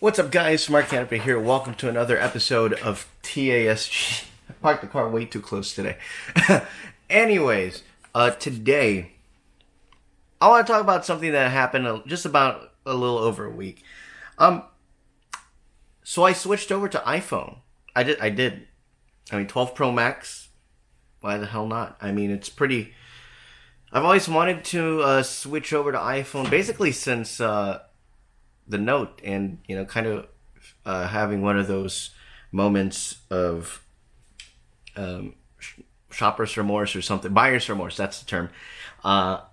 What's up, guys? Smart Canopy here. Welcome to another episode of TASG. I parked the car way too close today. Anyways, today I want to talk about something that happened just about a little over a week. So I switched over to iPhone. I did. 12 Pro Max. Why the hell not? I mean, it's pretty. I've always wanted to switch over to iPhone, basically since the Note, and kind of having one of those moments of shopper's remorse or something, buyer's remorse, that's the term,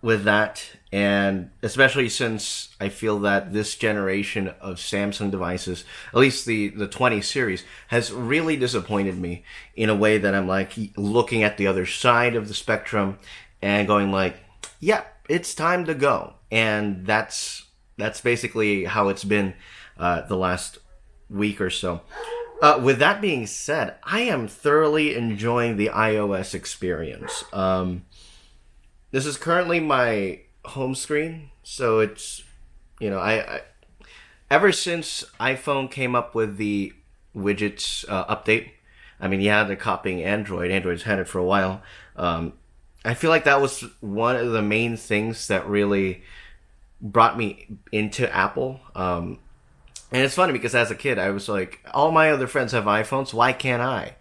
with that. And especially since I feel that this generation of Samsung devices, at least the 20 series, has really disappointed me in a way that I'm like looking at the other side of the spectrum and going like, yeah, it's time to go. And that's basically how it's been the last week or so. With that being said, I am thoroughly enjoying the iOS experience. This is currently my home screen, so it's, I ever since iPhone came up with the widgets update, they're copying Android. Android's had it for a while. I feel like that was one of the main things that really brought me into Apple. And it's funny because as a kid, I was like, all my other friends have iPhones, why can't I?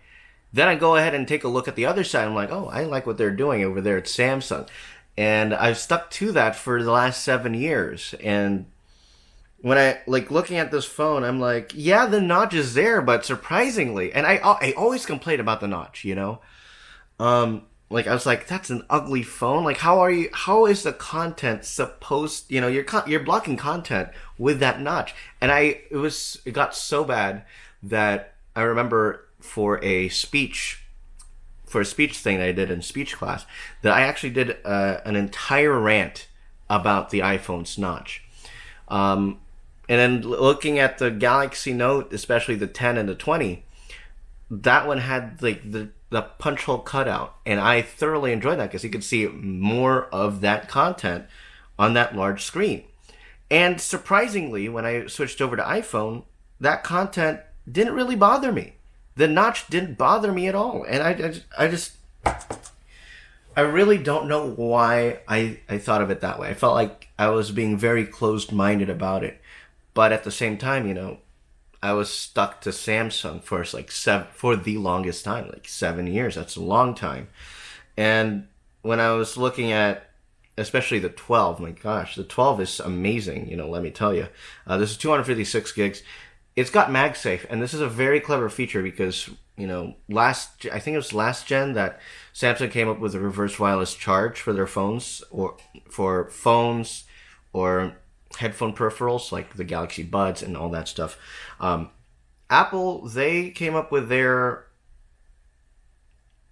Then I go ahead and take a look at the other side. I'm like, oh, I like what they're doing over there at Samsung. And I've stuck to that for the last 7 years. And when I looking at this phone, I'm like, yeah, the notch is there, but surprisingly, and I always complain about the notch, I was like, that's an ugly phone. How is the content supposed, you're blocking content with that notch. And it got so bad that I remember for a speech thing that I did in speech class, that I actually did an entire rant about the iPhone's notch. And then looking at the Galaxy Note, especially the 10 and the 20, that one had the punch hole cutout, and I thoroughly enjoyed that because you could see more of that content on that large screen. And surprisingly, when I switched over to iPhone, that content didn't really bother me. The notch didn't bother me at all, and I really don't know why I thought of it that way. I felt like I was being very closed-minded about it, but at the same time, I was stuck to Samsung for for the longest time, 7 years. That's a long time. And when I was looking at, especially the 12, my gosh, the 12 is amazing. Let me tell you, this is 256 gigs. It's got MagSafe, and this is a very clever feature because I think it was last gen that Samsung came up with a reverse wireless charge for their phones, or for phones or headphone peripherals like the Galaxy Buds and all that stuff. Apple, they came up with their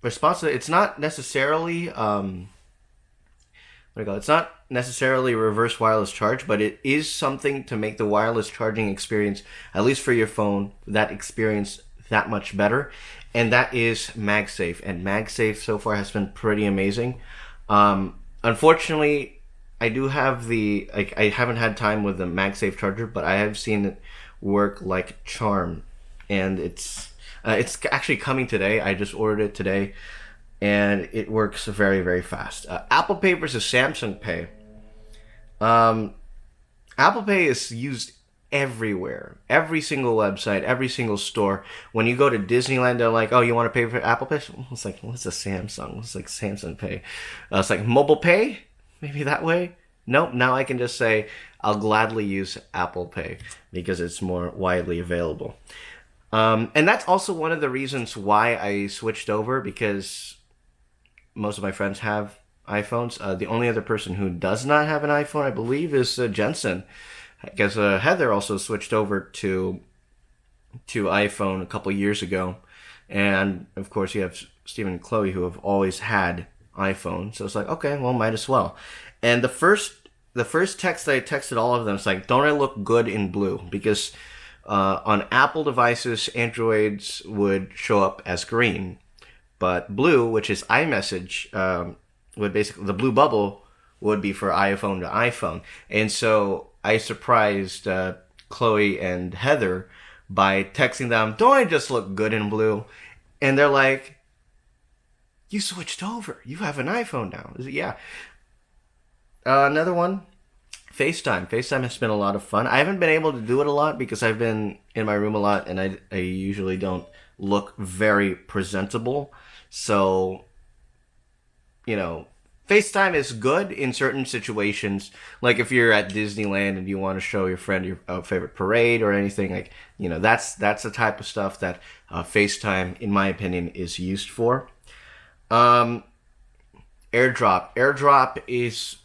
response to it. It's not necessarily it's not necessarily a reverse wireless charge, but it is something to make the wireless charging experience, at least for your phone, that experience that much better. And that is MagSafe. And MagSafe so far has been pretty amazing. Unfortunately, I do have I haven't had time with the MagSafe charger, but I have seen it work like charm, and it's actually coming today. I just ordered it today, and it works very, very fast. Apple Pay versus Samsung Pay. Apple Pay is used everywhere, every single website, every single store. When you go to Disneyland, they're like, "Oh, you want to pay for Apple Pay?" It's like, what's a Samsung? It's like Samsung Pay. It's like mobile pay. Maybe that way? Nope, now I can just say I'll gladly use Apple Pay because it's more widely available. And that's also one of the reasons why I switched over, because most of my friends have iPhones. The only other person who does not have an iPhone, I believe, is Jensen. Because Heather also switched over to iPhone a couple years ago. And, of course, you have Stephen and Chloe, who have always had iPhone, so it's like, okay, well, might as well. And the first text that I texted all of them, it's like, don't I look good in blue? Because on Apple devices, Androids would show up as green, but blue, which is iMessage, would basically, the blue bubble would be for iPhone to iPhone. And so I surprised Chloe and Heather by texting them, "Don't I just look good in blue?" And they're like, "You switched over. You have an iPhone now." Yeah. Another one, FaceTime. FaceTime has been a lot of fun. I haven't been able to do it a lot because I've been in my room a lot, and I usually don't look very presentable. So, FaceTime is good in certain situations. Like if you're at Disneyland and you want to show your friend your favorite parade or anything, like, that's the type of stuff that FaceTime, in my opinion, is used for. Airdrop. Airdrop is,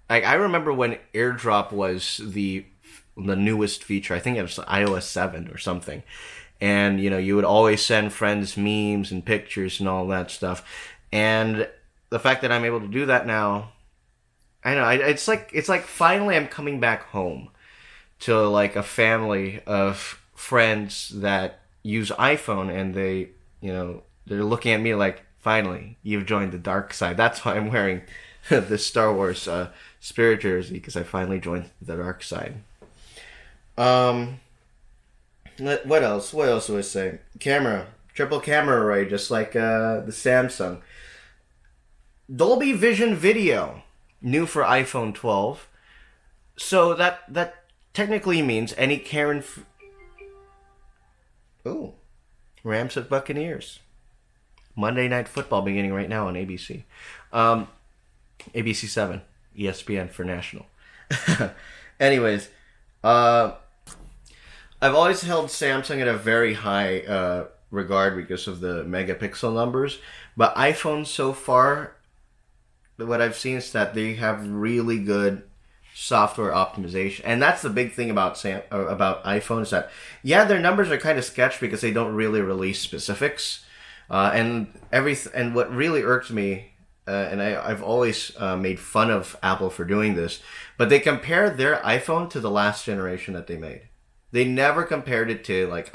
like, I remember when Airdrop was the newest feature. I think it was iOS 7 or something. And, you would always send friends memes and pictures and all that stuff. And the fact that I'm able to do that now, I know, it's like finally I'm coming back home to like a family of friends that use iPhone, and they're looking at me like, finally, you've joined the dark side. That's why I'm wearing this Star Wars Spirit jersey, because I finally joined the dark side. What else? What else would I say? Camera. Triple camera array, just like the Samsung. Dolby Vision Video, new for iPhone 12. So that technically means any Karen... Ooh. Rams at Buccaneers. Monday Night Football beginning right now on ABC. ABC 7. ESPN for national. Anyways, I've always held Samsung at a very high regard because of the megapixel numbers. But iPhone so far, what I've seen is that they have really good software optimization, and that's the big thing about iPhone is that, yeah, their numbers are kind of sketched because they don't really release specifics, and what really irked me, and I've always made fun of Apple for doing this, but they compare their iPhone to the last generation that they made. They never compared it to like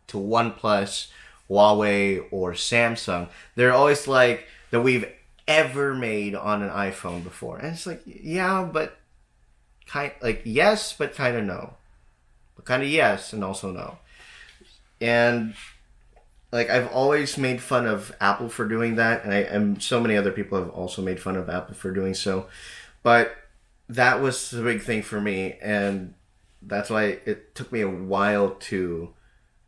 to OnePlus, Huawei, or Samsung. They're always like that we've ever made on an iPhone before. And it's like, yeah, but yes, but kind of no. But kind of yes and also no. And like, I've always made fun of Apple for doing that, and so many other people have also made fun of Apple for doing so. But that was the big thing for me, and that's why it took me a while to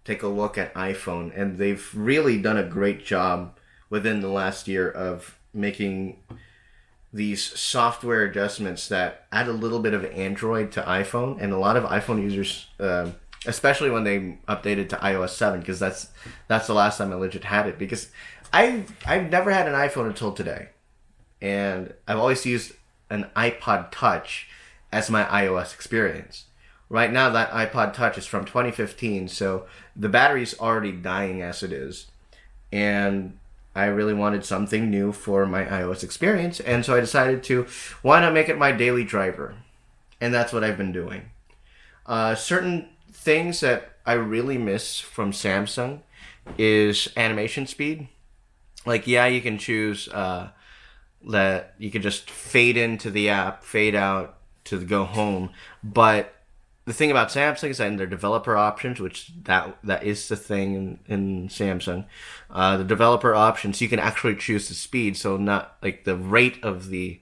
take a look at iPhone, and they've really done a great job within the last year of making these software adjustments that add a little bit of Android to iPhone, and a lot of iPhone users, especially when they updated to iOS 7, because that's the last time I legit had it, because I've never had an iPhone until today, and I've always used an iPod Touch as my iOS experience. Right now, that iPod Touch is from 2015, so the battery's already dying as it is, and I really wanted something new for my iOS experience, and so I decided to, why not make it my daily driver? And that's what I've been doing. Certain things that I really miss from Samsung is animation speed. Like, yeah, you can choose that you can just fade into the app, fade out to go home, but the thing about Samsung is that in their developer options, which that is the thing in Samsung, the developer options, you can actually choose the speed, so not like the rate of the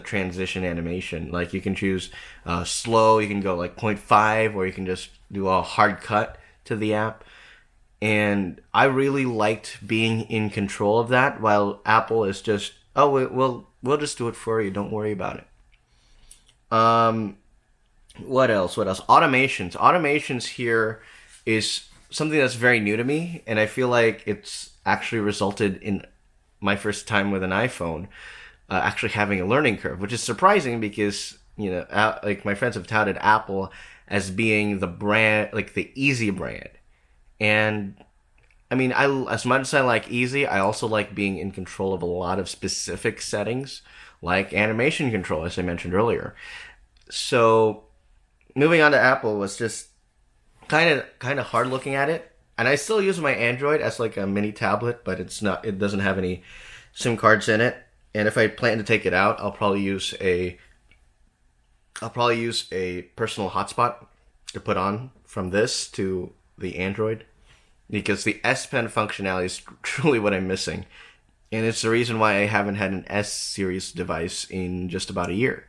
transition animation. Like, you can choose slow, you can go like 0.5, or you can just do a hard cut to the app. And I really liked being in control of that, while Apple is just, oh, we'll just do it for you, don't worry about it. What else? Automations. Automations here is something that's very new to me, and I feel like it's actually resulted in my first time with an iPhone actually having a learning curve, which is surprising because, like, my friends have touted Apple as being the brand, like the easy brand. And I mean, as much as I like easy, I also like being in control of a lot of specific settings, like animation control, as I mentioned earlier. So moving on to Apple was just kind of hard looking at it, and I still use my Android as like a mini tablet, but it doesn't have any SIM cards in it. And if I plan to take it out, I'll probably use a personal hotspot to put on from this to the Android, because the S Pen functionality is truly what I'm missing. And it's the reason why I haven't had an S series device in just about a year.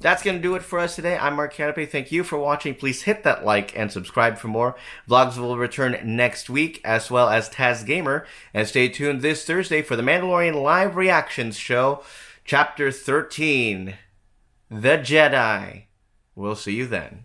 That's going to do it for us today. I'm Mark Canopy. Thank you for watching. Please hit that like and subscribe for more. Vlogs will return next week, as well as TASG Gamer. And stay tuned this Thursday for the Mandalorian Live Reactions Show, Chapter 13, The Jedi. We'll see you then.